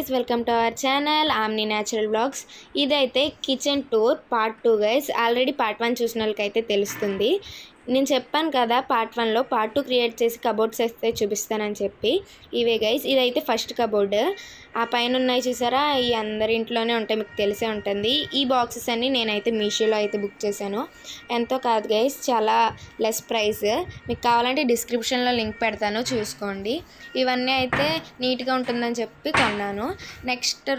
guys, welcome to our channel Amni Natural Vlogs. ఇదైతే kitchen tour part 2 guys. Already part 1 చూసిన వాళ్ళకైతే తెలుస్తుంది. నేను చెప్పాను కదా పార్ట్ 1లో పార్ట్ 2 క్రియేట్ చేసి కబోర్డ్స్ అయితే చూపిస్తానని చెప్పి. ఇవే గైస్, ఇదైతే ఫస్ట్ కబోర్డ్. ఆ పైన ఉన్నాయి చూసారా, ఈ అందరి ఇంట్లోనే ఉంటాయి, మీకు తెలిసే ఉంటుంది. ఈ బాక్సెస్ అన్నీ నేనైతే మీషోలో అయితే బుక్ చేశాను. ఎంతో కాదు గైస్, చాలా లెస్ ప్రైస్. మీకు కావాలంటే డిస్క్రిప్షన్లో లింక్ పెడతాను, చూసుకోండి. ఇవన్నీ అయితే నీట్గా ఉంటుందని చెప్పి కొన్నాను. నెక్స్ట్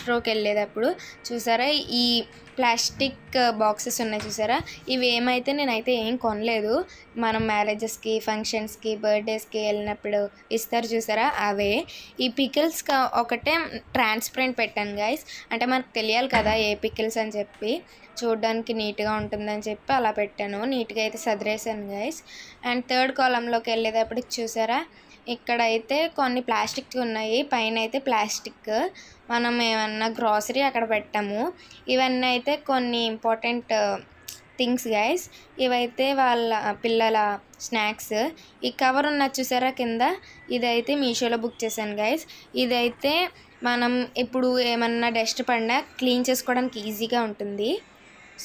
రోకి వెళ్ళేటప్పుడు చూసారా, ఈ ప్లాస్టిక్ బాక్సెస్ ఉన్నాయి చూసారా, ఇవి ఏమైతే నేనైతే ఏం కొనలేదు. మనం మ్యారేజెస్కి, ఫంక్షన్స్కి, బర్త్డేస్కి వెళ్ళినప్పుడు ఇస్తారు చూసారా, అవే. ఈ పికిల్స్ ఒకటే ట్రాన్స్పరెంట్ పెట్టాను గైస్, అంటే మనకు తెలియాలి కదా ఏ పికిల్స్ అని చెప్పి, చూడడానికి నీట్గా ఉంటుందని చెప్పి అలా పెట్టాను. నీట్గా అయితే సదిరేసాను గైస్. అండ్ థర్డ్ కాలంలోకి వెళ్ళేటప్పటికి చూసారా, ఇక్కడైతే కొన్ని ప్లాస్టిక్ ఉన్నాయి, పైన అయితే ప్లాస్టిక్. మనం ఏమన్నా గ్రాసరీ అక్కడ పెట్టాము. ఇవన్నీ అయితే కొన్ని ఇంపార్టెంట్ థింగ్స్ గైస్. ఇవైతే వాళ్ళ పిల్లల స్నాక్స్. ఈ కవర్ ఉన్నది చూసారా కింద, ఇదైతే మీషోలో బుక్ చేశాను గైస్. ఇదైతే మనం ఇప్పుడు ఏమన్నా డస్ట్ పడినా క్లీన్ చేసుకోవడానికి ఈజీగా ఉంటుంది.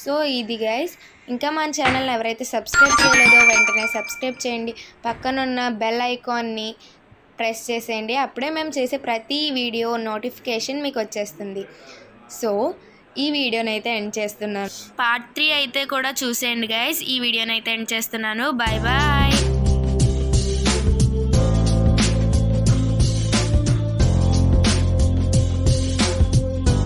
సో ఇది గైస్. ఇంకా మన ఛానల్ని ఎవరైతే సబ్స్క్రైబ్ చేయలేదో వెంటనే సబ్స్క్రైబ్ చేయండి. పక్కనున్న బెల్ ఐకాన్ని ప్రెస్ చేసేయండి, అప్పుడే మేము చేసే ప్రతి వీడియో నోటిఫికేషన్ మీకు వచ్చేస్తుంది. సో ఈ వీడియోని అయితే ఎండ్ చేస్తున్నాను. పార్ట్ 3 అయితే కూడా చూసేయండి గైస్. ఈ వీడియోని అయితే ఎండ్ చేస్తున్నాను. Bye bye.